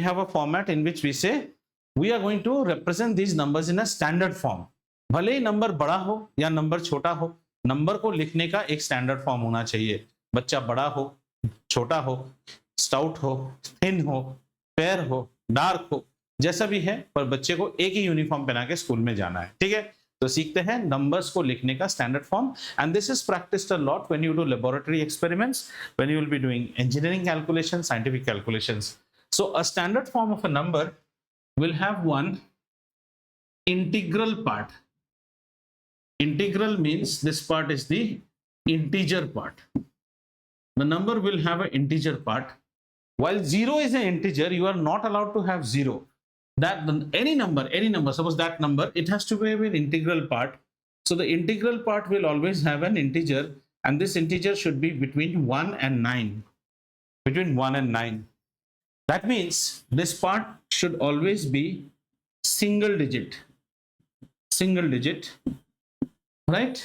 have a format in which we say we are going to represent these numbers in a standard form. भले ही number बड़ा हो या number छोटा हो, number को लिखने का एक स्टैंडर्ड फॉर्म होना चाहिए. बच्चा बड़ा हो, छोटा हो, स्टाउट हो, थिन हो, फेयर हो, डार्क हो, जैसा भी है, पर बच्चे को एक ही यूनिफॉर्म पहना के स्कूल में जाना है. ठीक है, तो सीखते हैं नंबर्स को लिखने का standard form. And this is practised a lot when you do laboratory experiments, when you will be doing engineering calculation, scientific calculations. So a standard form of a number will have one integral part. Integral means this part is the integer part. The number will have an integer part. While 0 is an integer, you are not allowed to have 0. That any number, suppose that number, it has to be an integral part. So the integral part will always have an integer, and this integer should be between 1 and 9. Between 1 and 9. That means this part should always be single digit, right?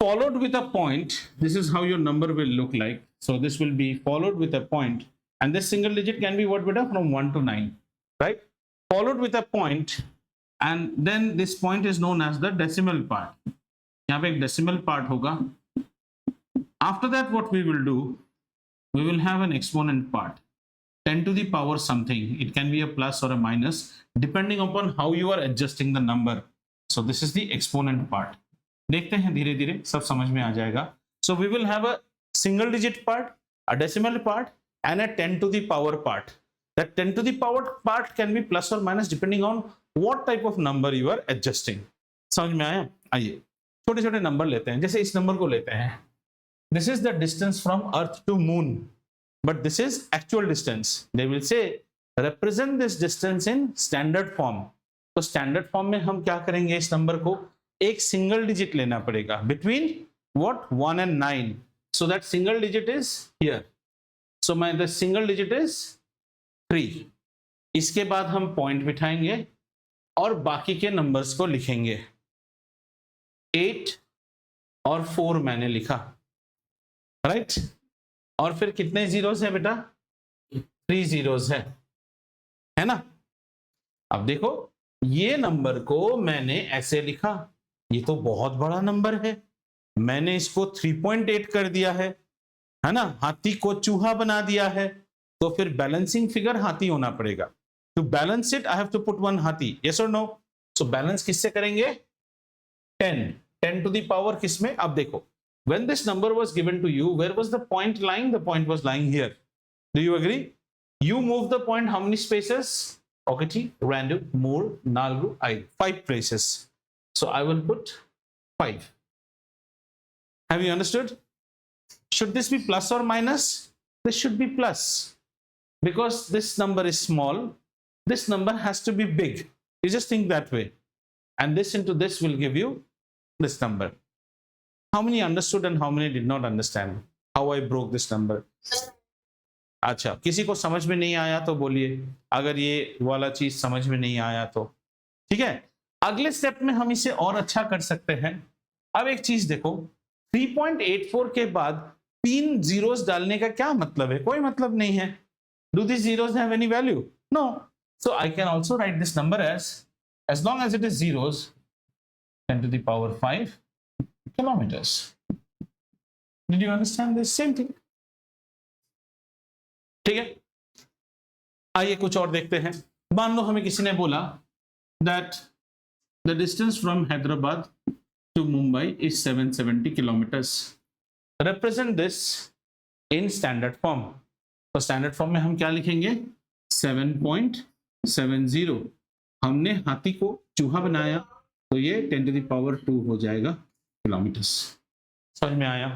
Followed with a point. This is how your number will look like. So this will be followed with a point, and this single digit can be what, beta? From 1 to 9, right? Followed with a point, and then this point is known as the decimal part. यहाँ पे एक decimal part होगा. After that, what we will do? We will have an exponent part. 10 to the power something. It can be a plus or a minus depending upon how you are adjusting the number. So this is the exponent part. देखते हैं धीरे धीरे सब समझ में आ जाएगा. So we will have a single digit part, a decimal part, and a 10 to the power part. That 10 to the power part can be plus or minus depending on what type of number you are adjusting. समझ में आया? आइए छोटे छोटे number लेते हैं. जैसे इस नंबर को लेते हैं. This is the distance from Earth to Moon. But this is actual distance. They will say represent this distance in standard form. तो standard form में हम क्या करेंगे? इस नंबर को एक single digit लेना पड़ेगा between what 1 and 9. So that single digit is here. So the single digit is 3. इसके बाद हम point बिठाएंगे और बाकी के numbers को लिखेंगे. 8 और 4 मैंने लिखा, right? और फिर कितने जीरोस है बेटा? 3 जीरोस है ना? अब देखो ये नंबर को मैंने ऐसे लिखा, ये तो बहुत बड़ा नंबर है, मैंने इसको 3.8 कर दिया है ना? हाथी को चूहा बना दिया है, तो फिर बैलेंसिंग फिगर हाथी होना पड़ेगा. To balance it I have to put one हाथी. यस और नो? सो बैलेंस किससे करेंगे? 10 टू द पावर किसमें? अब देखो, when this number was given to you, where was the point lying? The point was lying here. Do you agree? You move the point how many spaces? Okati, Randu, Moore, Nalgu, 5 places. So I will put 5. Have you understood? Should this be plus or minus? This should be plus. Because this number is small, this number has to be big. You just think that way. And this into this will give you this number. How many understood and how many did not understand how I broke this number? अच्छा, किसी को समझ में नहीं आया तो बोलिए, अगर ये वाला चीज समझ में नहीं आया तो. ठीक है, अगले स्टेप में हम इसे और अच्छा कर सकते हैं. अब एक चीज देखो, 3.84 के बाद 3 जीरोस डालने का क्या मतलब है? कोई मतलब नहीं है. Do these zeros have any value? No. So I can also write this number as long as it is zeros, 10 to the power 5 kilometers. Did you understand this? Same thing. ठीक है, आइए कुछ और देखते हैं. मान लो हमें किसी ने बोला that the distance from Hyderabad to Mumbai is 770 kilometers. Represent this in standard form. तो standard form में हम क्या लिखेंगे? 7.70. हमने हाथी को चूहा बनाया, तो ये 10 to the power 2 हो जाएगा किलोमीटर्स. समझ में आया?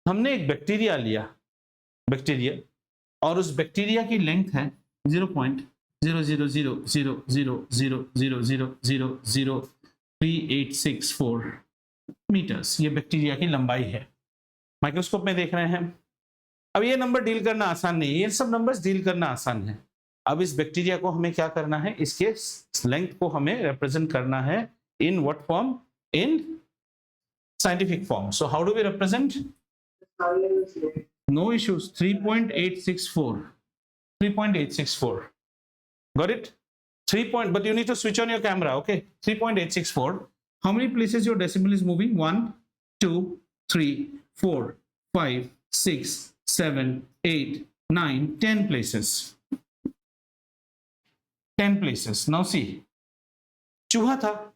हमने एक बैक्टीरिया लिया, बैक्टीरिया, और उस बैक्टीरिया की लेंथ है 0.0000000003864 मीटर्स. ये बैक्टीरिया की लंबाई है. माइक्रोस्कोप में देख रहे हैं. अब ये नंबर डील करना आसान नहीं है, ये सब नंबर्स डील करना आसान है. अब इस बैक्टीरिया को हमें क्या करना है? इसके लेंथ को हमें रिप्रेजेंट करना है in what form? In scientific form. So how do we represent? No issues. 3.864. 3.864. Got it? 3 point, but you need to switch on your camera. Okay, 3.864. How many places your decimal is moving? 1, 2, 3, 4, 5, 6, 7, 8, 9, 10 places. 10 places. Now see, चूहा था,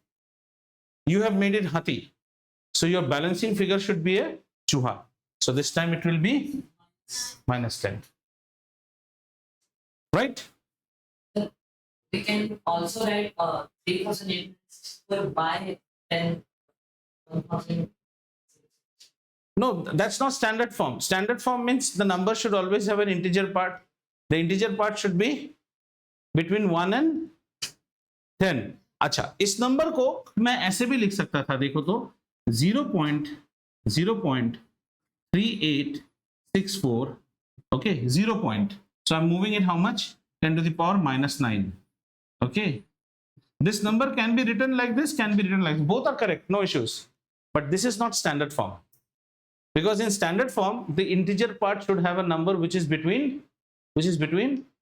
you have made it hathi, so your balancing figure should be a चूहा. So this time it will be -10, right? We can also write 3,864 by 10,000. No, that's not standard form. Standard form means the number should always have an integer part. The integer part should be between 1 and 10. अच्छा, इस number को मैं ऐसे भी लिख सकता था, देखो तो 0.3864. okay, 0 point, so I'm moving it how much? 10 to the power -9. okay, this number can be written like this, can be written like this. Both are correct, no issues, but this is not standard form, because in standard form the integer part should have a number which is between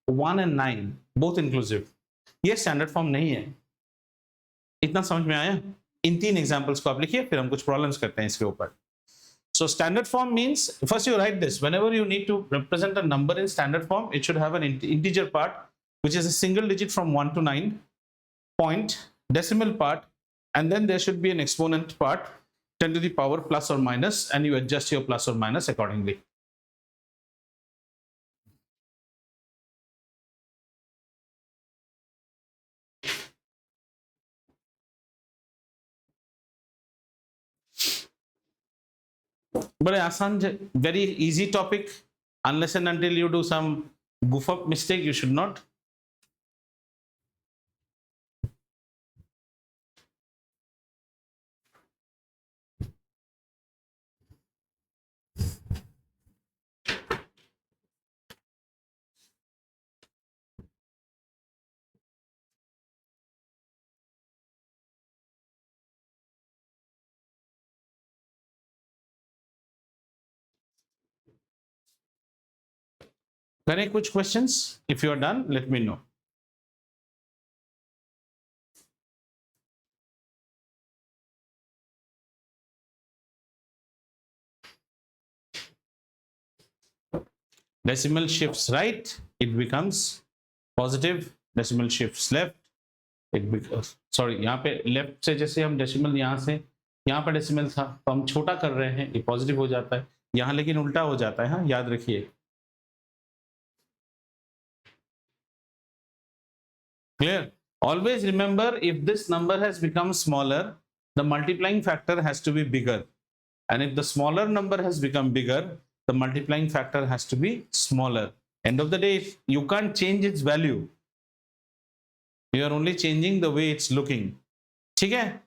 1 and 9, both inclusive. ये standard form नहीं है. इतना समझ में आया? इन 3 examples को आप लिखिए, फिर हम कुछ प्रॉब्लम्स करते हैं इसके ऊपर. So standard form means, first you write this, whenever you need to represent a number in standard form, it should have an integer part which is a single digit from 1 to 9, point, decimal part, and then there should be an exponent part, 10 to the power plus or minus, and you adjust your plus or minus accordingly. बड़े आसान, very easy topic, unless and until you do some goof up mistake, you should not. करें कुछ questions? If you are done, let me know. Decimal shifts right, it becomes positive. Decimal shifts left, it becomes, sorry, यहाँ पे left से जैसे हम decimal यहाँ से यहाँ पर decimal था, तो हम छोटा कर रहे हैं, ये positive हो जाता है. यहाँ लेकिन उल्टा हो जाता है. हाँ, याद रखिए. Clear? Always remember, if this number has become smaller, the multiplying factor has to be bigger. And if the smaller number has become bigger, the multiplying factor has to be smaller. End of the day, you can't change its value. You are only changing the way it's looking. ठीक है?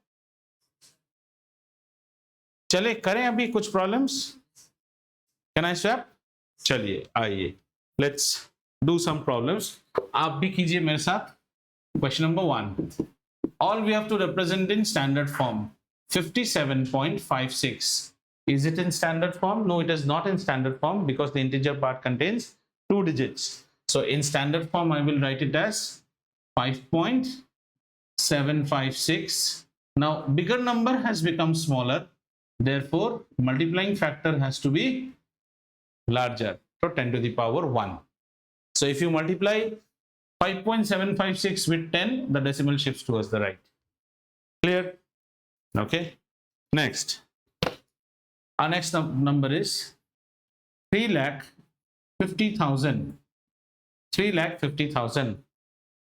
चले करें अभी कुछ problems. Can I swap? चलिए आइए. Let's do some problems. आप भी कीजिए मेरे साथ. Question number 1. All we have to represent in standard form. 57.56. Is it in standard form? No, it is not in standard form because the integer part contains 2 digits. So in standard form, I will write it as 5.756. Now, bigger number has become smaller. Therefore, multiplying factor has to be larger. So 10 to the power 1. So if you multiply 5.756 with 10, the decimal shifts towards the right. Clear? Okay. Next. Our next number is 3,50,000. 3,50,000.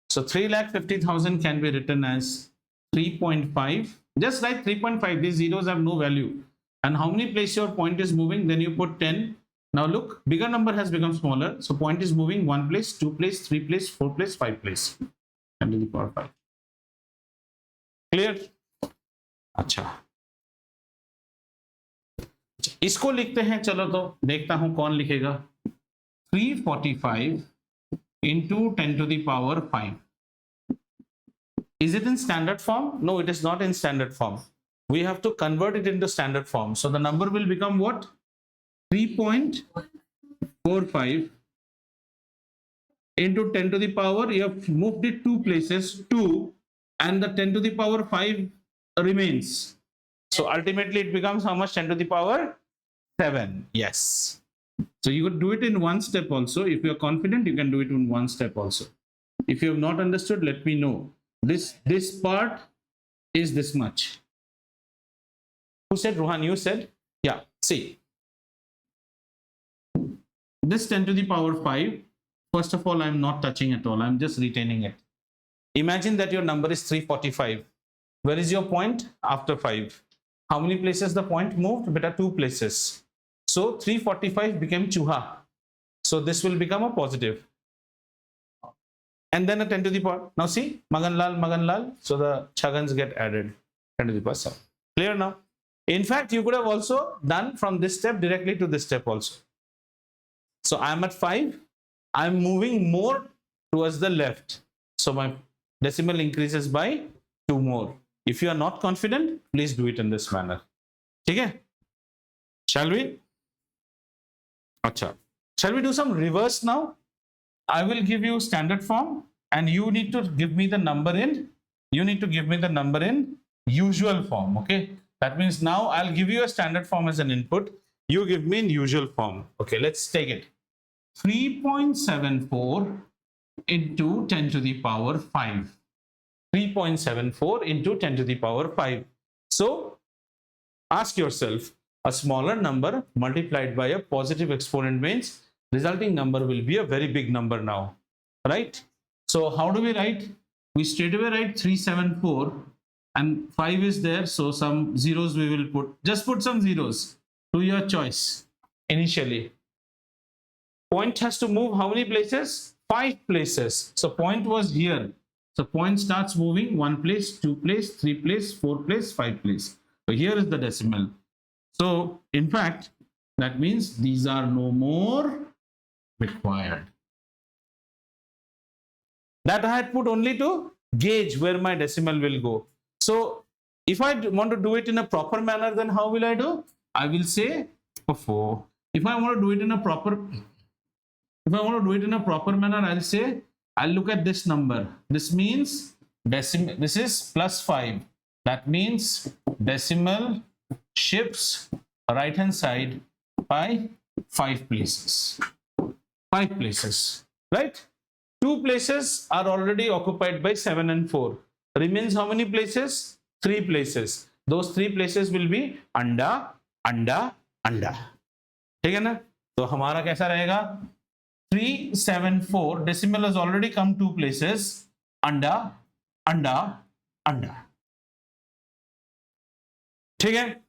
So 3,50,000 can be written as 3.5. Just write 3.5. These zeros have no value. And how many places your point is moving? Then you put 10. Now look, bigger number has become smaller. So point is moving 1 place, 2 place, 3 place, 4 place, 5 place. 10 to the power 5. Clear? अच्छा, इसको लिखते हैं. चलो तो देखता हूं कौन लिखेगा. 345 into 10 to the power 5. Is it in standard form? No, it is not in standard form. We have to convert it into standard form. So the number will become what? 3.45 into 10 to the power, you have moved it 2 places, 2, and the 10 to the power 5 remains. So ultimately it becomes how much? 10 to the power 7. Yes. So you could do it in one step also. If you are confident, you can do it in one step also. If you have not understood, let me know. This part is this much. Who said? Rohan, you said? Yeah. See, this 10 to the power 5, first of all, I'm not touching at all. I'm just retaining it. Imagine that your number is 345. Where is your point after 5? How many places the point moved? Beta 2 places. So 345 became chuha. So this will become a positive. And then a 10 to the power. Now see, Maganlal. So the chagans get added. 10 to the power 7. Clear now? In fact, you could have also done from this step directly to this step also. So I'm at 5. I'm moving more towards the left. So my decimal increases by 2 more. If you are not confident, please do it in this manner. Okay? Shall we? Acha. Shall we do some reverse now? I will give you standard form and you need to give me the number in usual form. Okay? That means now I'll give you a standard form as an input. You give me in usual form. Okay, let's take it. 3.74 into 10 to the power 5. 3.74 into 10 to the power 5. So ask yourself, a smaller number multiplied by a positive exponent means resulting number will be a very big number now, right? So how do we write? We straight away write 374 and 5 is there, so some zeros we will put. Just put some zeros to your choice initially. Point has to move how many places? 5 places. So point was here. So point starts moving 1 place, 2 place, 3 place, 4 place, 5 place. So here is the decimal. So in fact, that means these are no more required. That I had put only to gauge where my decimal will go. So if I want to do it in a proper manner, then how will I do? I will say 4. If I want to do it in a proper manner, I'll say, I'll look at this number. This means decimal, this is plus 5. That means decimal shifts right hand side by 5 places. 5 places, right? 2 places are already occupied by 7 and 4. Remains how many places? 3 places. Those 3 places will be अंडा, अंडा, अंडा. ठीक है ना? तो हमारा कैसा रहेगा? 374 decimal has already come 2 places. अंडा, अंडा, अंडा. ठीक है?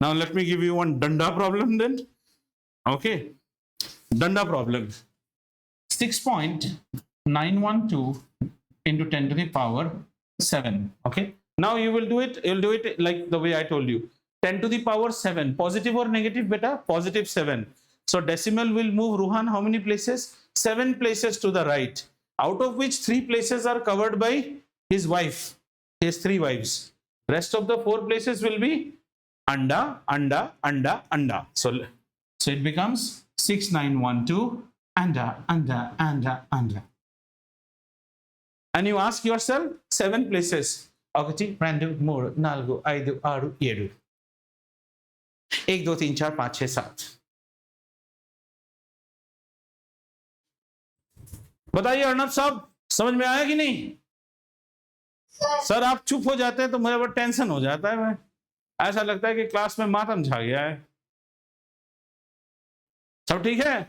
Now let me give you one danda problem then. Okay. Danda problem. 6.912 into 10 to the power 7. Okay. Now you will do it. You'll do it like the way I told you. 10 to the power 7. Positive or negative, beta? Positive 7. So decimal will move, Ruhan, how many places? 7 places to the right. Out of which 3 places are covered by his wife. He has 3 wives. Rest of the 4 places will be anda, anda, anda, anda. So it becomes 6912 anda, anda, anda, anda. And you ask yourself 7 places. Okati, Randu, Muru, Nalgu, Aidu, Aru, Yedu. 1, 2, 3, 4, 5, 6, 7. बताइए अर्नब साहब, समझ में आया कि नहीं? Sir आप चुप हो जाते हैं तो मुझे बड़ा टेंशन हो जाता है। मैं ऐसा लगता है कि क्लास में मातम छा गया है। सब ठीक है?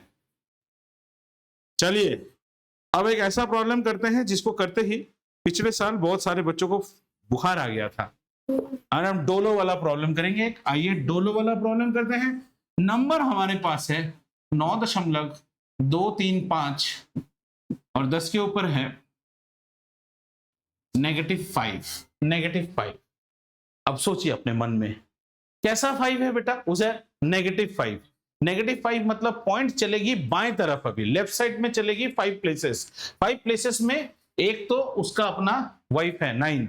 चलिए अब एक ऐसा प्रॉब्लम करते हैं जिसको करते ही पिछले साल बहुत सारे बच्चों को बुखार आ गया था। और हम डोलो वाला प्रॉब्लम करेंगे। आइए डोलो वाला प्रॉब्लम करते हैं। नंबर हमारे पास है 9.235 और 10 के ऊपर है -5। अब सोचिए अपने मन में कैसा 5 है बेटा? उसे -5। -5 मतलब पॉइंट चलेगी बाएं तरफ, अभी लेफ्ट साइड में चलेगी 5 प्लेसेस। 5 प्लेसेस में एक तो उसका अपना वाइफ है 9,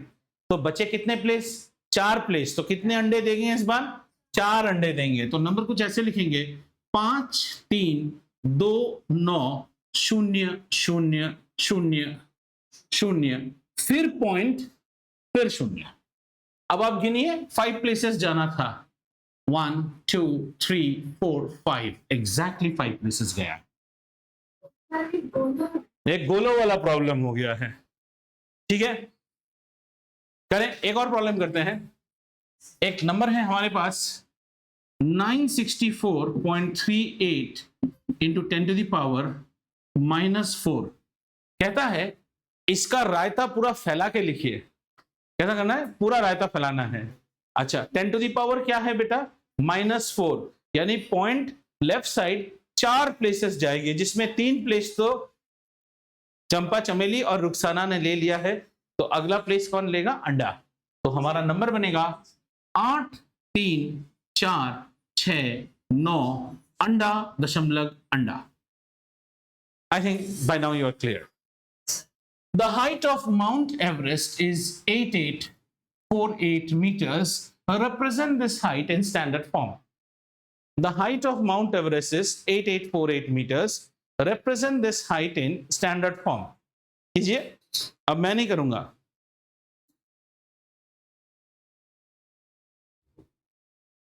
तो बचे कितने प्लेस? 4 प्लेस। तो कितने अंडे देंगे इस बार? 4 अंडे देंगे। तो नंबर कुछ ऐसे लिखेंगे 5, 3, 2, 9, शून्य शून्य शून्य शून्य, फिर पॉइंट, फिर शून्य। अब आप गिनिए 5 प्लेसेस जाना था, 1 2 3 4 5, एग्जैक्टली 5 प्लेसेस गया। एक गोलों वाला प्रॉब्लम हो गया है, ठीक है। करें एक और प्रॉब्लम करते हैं। एक नंबर है हमारे पास 964.38 इंटू 10 टू द पावर -4। कहता है इसका रायता पूरा फैला के लिखिए। कैसा करना है? पूरा रायता फैलाना है। अच्छा, 10 टू द पावर क्या है बेटा? -4, यानी पॉइंट लेफ्ट साइड 4 प्लेसेस जाएगी, जिसमें 3 प्लेस तो चंपा चमेली और रुखसाना ने ले लिया है, तो अगला प्लेस कौन लेगा? अंडा। तो हमारा नंबर बनेगा 8 3 4 6 9 अंडा दशमलव अंडा। I think by now you are clear. The height of Mount Everest is 8848 meters. Represent this height in standard form. The height of Mount Everest is 8848 meters. Represent this height in standard form. कीजिए, अब मैं नहीं करूंगा।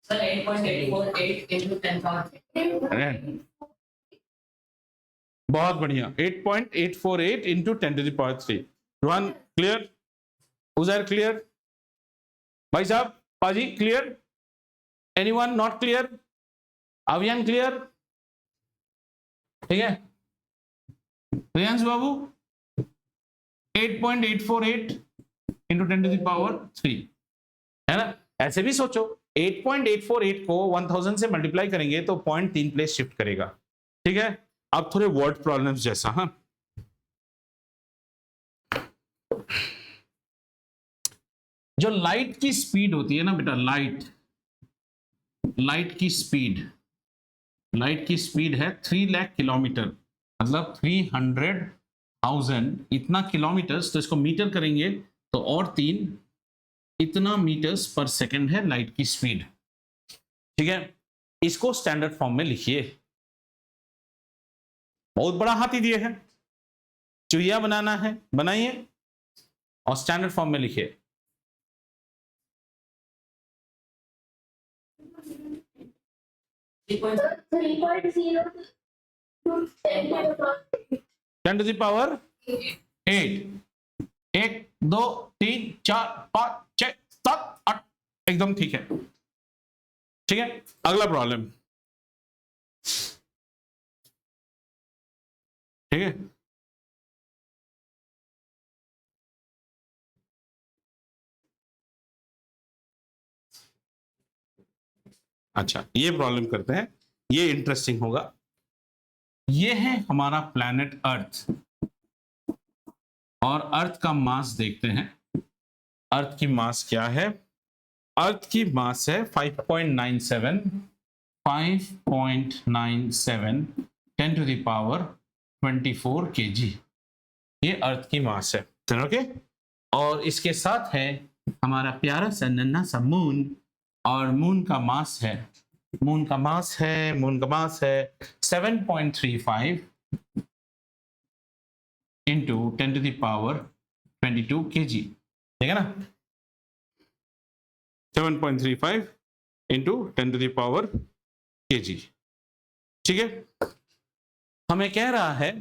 Sir, 8.848 into 10,000. बहुत बढ़िया, 8.848 into 10 to the power 3। Rohan clear? Uzair clear? भाई साहब, पाजी clear? Anyone not clear? Aviyan clear? ठीक है, प्रियांश बाबू 8.848 इंटू 10 टू द पावर 3 है ना। ऐसे भी सोचो, 8.848 को 1000 से मल्टीप्लाई करेंगे तो 0.3 प्लेस शिफ्ट करेगा, ठीक है। अब थोड़े वर्ड प्रॉब्लम्स जैसा, हाँ, जो लाइट की स्पीड होती है ना बेटा, लाइट की स्पीड है 3 लाख किलोमीटर, मतलब 300,000 इतना किलोमीटर्स, तो इसको मीटर करेंगे तो और 3 इतना मीटर्स पर सेकंड है लाइट की स्पीड, ठीक है। इसको स्टैंडर्ड फॉर्म में लिखिए। बहुत बड़ा हाथी दिए है, चुहिया बनाना है, बनाइए और स्टैंडर्ड फॉर्म में लिखिए। टेन टू द पावर 8, 1 2 3 4 5 6 7 8, एकदम ठीक है, ठीक है। अगला प्रॉब्लम, ठीक है। अच्छा, ये प्रॉब्लम करते हैं, ये इंटरेस्टिंग होगा। ये है हमारा प्लैनेट अर्थ, और अर्थ का मास देखते हैं। अर्थ की मास क्या है? अर्थ की मास है 5.97 10 टू द पावर 24 kg। ये अर्थ की मास है, ओके। और इसके साथ है हमारा प्यारा सा नन्हा सा मून, और मून का मास है 7.35 into 10 to the power 22 kg, ठीक है ना। 7.35 into 10 to the power kg, ठीक है। हमें कह रहा है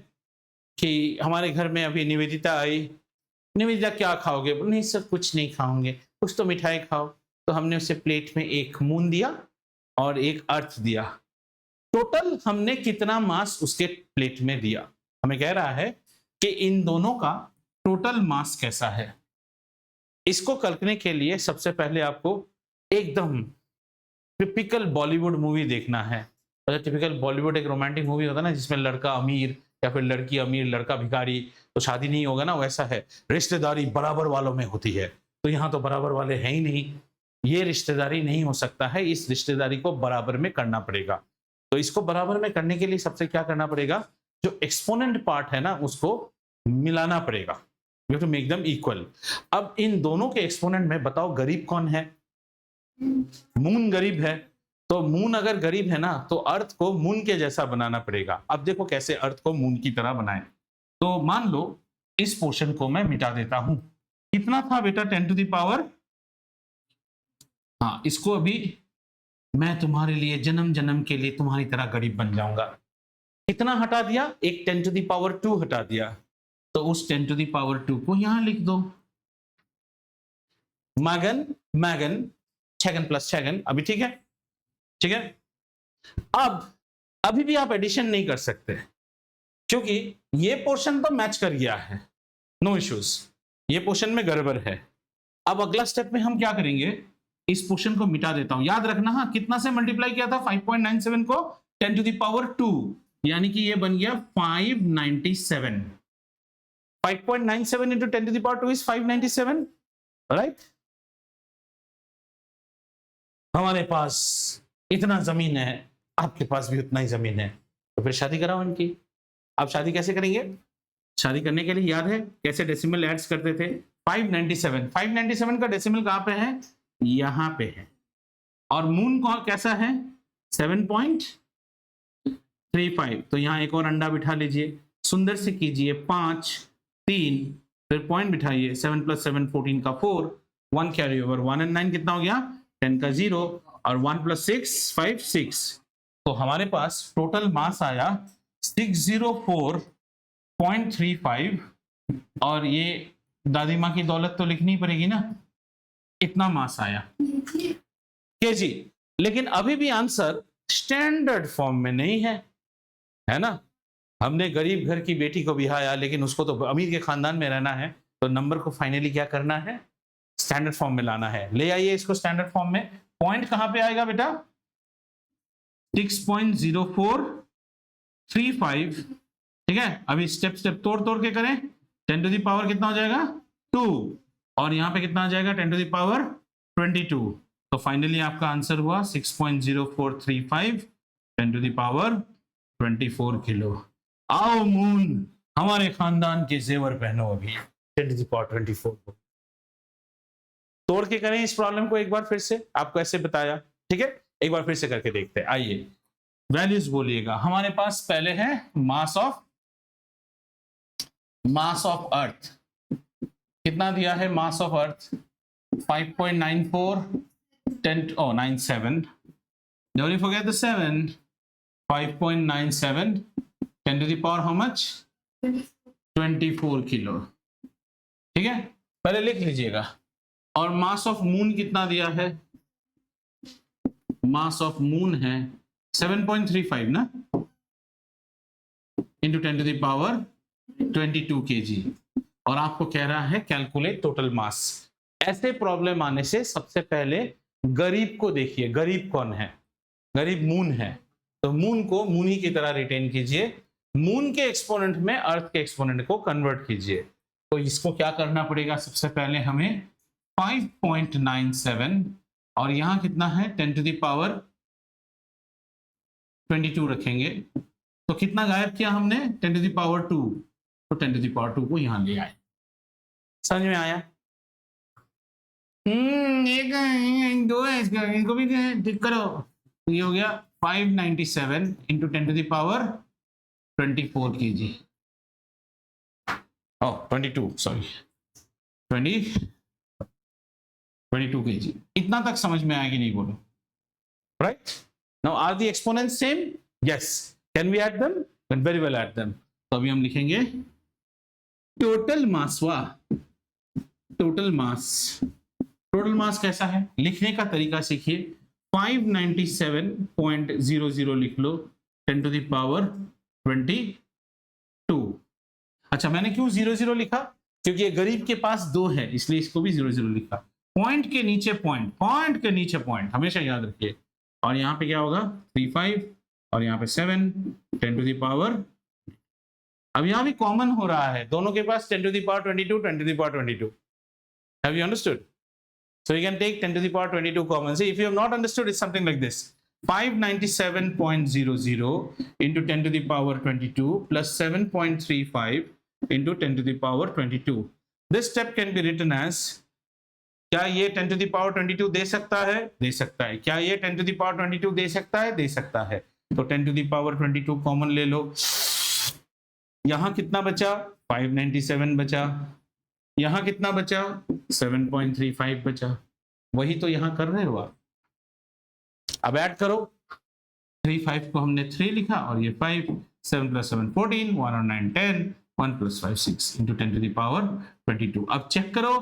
कि हमारे घर में अभी निवेदिता आई। निवेदिता क्या खाओगे? नहीं सर कुछ नहीं खाओगे, कुछ तो मिठाई खाओ। तो हमने उसे प्लेट में एक मून दिया और एक अर्थ दिया। टोटल हमने कितना मास उसके प्लेट में दिया? हमें कह रहा है कि इन दोनों का टोटल मास कैसा है। इसको करने के लिए सबसे पहले आपको एकदम टिपिकल बॉलीवुड मूवी देखना है। टिपिकल बॉलीवुड एक रोमांटिक मूवी होता है ना, जिसमें लड़का अमीर या फिर लड़की अमीर, लड़का भिखारी, तो शादी नहीं होगा ना, वैसा है। रिश्तेदारी बराबर वालों में होती है, तो यहाँ तो बराबर वाले हैं ही नहीं। ये रिश्तेदारी नहीं हो सकता है, इस रिश्तेदारी को बराबर में करना पड़ेगा। तो इसको बराबर में करने के लिए सबसे क्या करना पड़ेगा? जो एक्सपोनेंट पार्ट है ना, उसको मिलाना पड़ेगा। You have to make them equal. अब इन दोनों के एक्सपोनेंट में बताओ गरीब कौन है? मून गरीब है, तो मून अगर गरीब है ना तो अर्थ को मून के जैसा बनाना पड़ेगा। अब देखो कैसे अर्थ को मून की तरह बनाए। तो मान लो इस पोर्शन को मैं मिटा देता हूं। कितना था बेटा 10 टू द पावर, हाँ इसको अभी मैं तुम्हारे लिए जन्म जन्म के लिए तुम्हारी तरह गरीब बन जाऊंगा। कितना हटा दिया, एक 10 टू द पावर 2 हटा दिया। तो उस 10 टू द पावर 2 को यहां लिख दो। मैगन मैगन छगन प्लस छगन, अभी ठीक है, ठीक है। अब अभी भी आप एडिशन नहीं कर सकते क्योंकि ये पोर्शन तो मैच कर गया है, नो इश्यूज, ये पोर्शन में गड़बड़ है। अब अगला स्टेप में हम क्या करेंगे, इस पोर्शन को मिटा देता हूं। याद रखना, हाँ कितना से मल्टीप्लाई किया था 5.97 को 10 टू द पावर 2, यानी कि ये बन गया 597। 5.97 into 10 to the power 2 is 597, right. हमारे पास इतना जमीन है, आपके पास भी उतना ही जमीन है, तो फिर शादी कराओ इनकी। अब शादी कैसे करेंगे, शादी करने के लिए याद है कैसे डेसिमल एड्स करते थे। 597 का डेसिमल कहां पे है, यहां पे है। और मून कौन कैसा है 7.35, तो यहां एक और अंडा बिठा लीजिए, सुंदर से कीजिए 5 3, फिर पॉइंट बिठाइए, 7 + 7 14 का 4, 1 कैरी ओवर, 1 और 9 कितना हो गया 10 का 0, और 1 + 6 5 6। तो हमारे पास टोटल मास आया 604.35, और ये दादी माँ की दौलत तो लिखनी पड़ेगी ना, इतना मास आया केजी। लेकिन अभी भी आंसर स्टैंडर्ड फॉर्म में नहीं है, है ना। हमने गरीब घर की बेटी को बिहाया, लेकिन उसको तो अमीर के खानदान में रहना है, तो नंबर को फाइनली क्या करना है, स्टैंडर्ड फॉर्म में लाना है। ले आइए इसको स्टैंडर्ड फॉर्म में। पॉइंट कहां पे आएगा बेटा 6.0435, ठीक है। अभी स्टेप स्टेप तोड़ तोड़ के करें। 10 टू द पावर कितना हो जाएगा 2, और यहां पे कितना आ जाएगा 10 टू द पावर 22। तो फाइनली आपका आंसर हुआ 6.0435 10 टू द पावर 24 किलो। आओ मून हमारे खानदान के जेवर पहनो अभी 10 टू द पावर 24 को। तोड़ के करें इस प्रॉब्लम को एक बार फिर से, आपको ऐसे बताया, ठीक है। एक बार फिर से करके देखते हैं। आइए वैल्यूज बोलिएगा। हमारे पास पहले है मास ऑफ अर्थ, कितना दिया है mass of earth 5.94 10 oh 97, don't forget the 7, 5.97 10 to the power how much 24 kilo, ठीक है। पहले लिख लीजिएगा। और मास ऑफ मून कितना दिया है, मास ऑफ मून है 7.35 ना, into 10 to the power 22 kg, और आपको कह रहा है कैलकुलेट टोटल मास। ऐसे प्रॉब्लम आने से सबसे पहले गरीब को देखिए, गरीब कौन है, गरीब मून है, तो मून को मून ही की तरह रिटेन कीजिए, मून के एक्सपोनेंट में अर्थ के एक्सपोनेंट को कन्वर्ट कीजिए। तो इसको क्या करना पड़ेगा, सबसे पहले हमें 5.97, और यहां कितना है 10 टू द पावर 22 रखेंगे, तो कितना गायब किया हमने 10 टू द पावर 2, तो 10 टू द पावर 2 को यहां ले आए। समझ में आया। एक दो है इसका, इनको भी ठीक करो। तो ये हो गया 597 into 10 to the power 24 kg, oh 22 sorry 22 kg। इतना तक समझ में आया कि नहीं बोलो, right. Now are the exponents same, yes. Can we add them, can very well add them. तो अभी हम लिखेंगे टोटल मास, टोटल मास कैसा है, लिखने का तरीका सीखिए। 597.00 लिख लो 10 टू द पावर 22। अच्छा मैंने क्यों 00 लिखा, क्योंकि ये गरीब के पास 2 है, इसलिए इसको भी 00 लिखा। पॉइंट के नीचे पॉइंट हमेशा याद रखिए। और यहाँ पे क्या होगा 35, और यहाँ पे 7 10 टू द पावर। अब यहाँ भी कॉमन हो रहा है, दोनों के पास 10 to the power 22 10 to the power 22। Have you understood? So you can take 10 to the power 22 common. See, if you have not understood, it's something like this: 597.00 into 10 to the power 22 plus 7.35 into 10 to the power 22. This step can be written as क्या ये 10 to the power 22 दे सकता है? दे सकता है। क्या ये 10 to the power 22 दे सकता है? दे सकता है। तो 10 टू द पावर 22 कॉमन ले लो। यहां कितना बचा? 597 बचा। यहां कितना बचा? 7.35 बचा। वही तो यहां कर रहे हो आप। अब ऐड करो, 35 को हमने 3 लिखा और ये 5, 7 + 7 14, 1 और 9 10, 1 + 5 6 into 10 to the power 22। अब चेक करो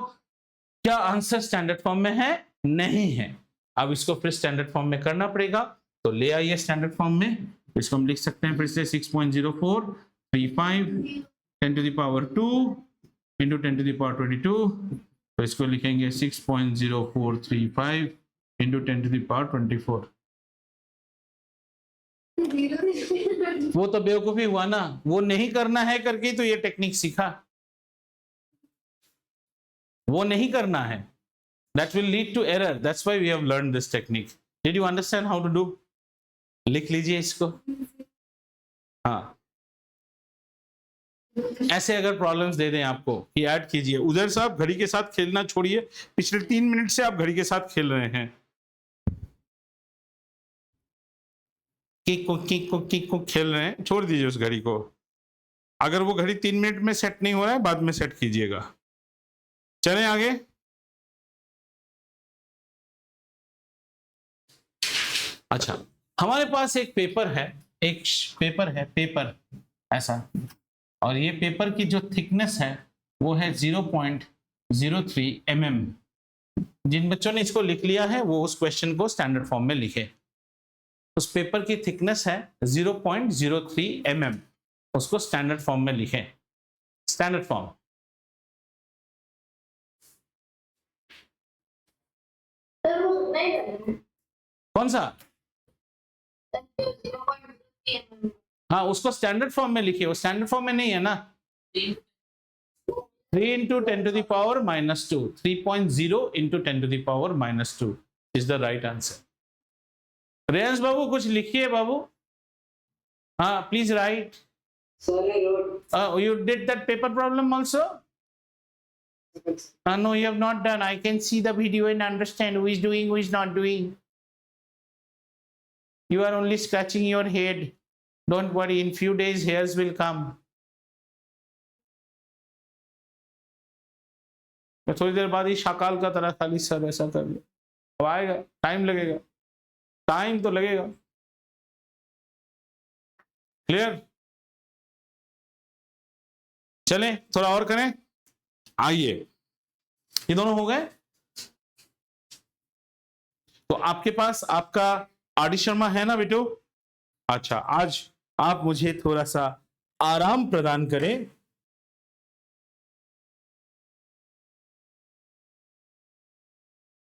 क्या आंसर स्टैंडर्ड फॉर्म में है? नहीं है। अब इसको फिर स्टैंडर्ड फॉर्म में करना पड़ेगा, तो ले आइए स्टैंडर्ड फॉर्म में। इसको हम लिख सकते हैं फिर से 6.0435 10 to the power 2 into 10 to the power 22। तो इसको लिखेंगे 6.0435 into 10 to the power 24। वो तो बेवकूफी हुआ ना, वो नहीं करना है करके तो ये टेक्निक सीखा, वो नहीं करना है। That will lead to error. That's why we have learned this technique. Did you understand how to do? लिख लीजिए इसको। हाँ, ऐसे अगर प्रॉब्लम्स दे दें आपको कि ऐड कीजिए। उधर साहब घड़ी के साथ खेलना छोड़िए, पिछले 3 मिनट से आप घड़ी के साथ खेल रहे हैं। किक को खेल रहे हैं, छोड़ दीजिए उस घड़ी को। अगर वो घड़ी 3 मिनट में सेट नहीं हो रहा है, बाद में सेट कीजिएगा। चलें आगे। अच्छा, हमारे पास एक पेपर है, पेपर ऐसा, और ये पेपर की जो थिकनेस है वो है 0.03 mm। जिन बच्चों ने इसको लिख लिया है वो उस क्वेश्चन को स्टैंडर्ड फॉर्म में लिखे। उस पेपर की थिकनेस है 0.03 mm, उसको स्टैंडर्ड फॉर्म में लिखें। स्टैंडर्ड फॉर्म कौन सा? हाँ, उसको स्टैंडर्ड फॉर्म में लिखिए। वो स्टैंडर्ड फॉर्म में नहीं है ना। 3 into 10 to the power -2, 3.0 into 10 to the power -2 is the right answer। Reyansh बाबू कुछ लिखिए बाबू। हाँ, please right. You did that paper problem also? No, you have not done. I can see the video and understand who is doing, who is not doing. You are only scratching your head. Don't worry, in few days hairs will come. थोड़ी देर बाद ही शाकाल का तरह खाली sir ऐसा कर लो। अब आएगा, time लगेगा, टाइम तो लगेगा। क्लियर? चलें थोड़ा और करें। आइए, ये दोनों हो गए। तो आपके पास आपका आरडी शर्मा है ना बेटो? अच्छा, आज आप मुझे थोड़ा सा आराम प्रदान करें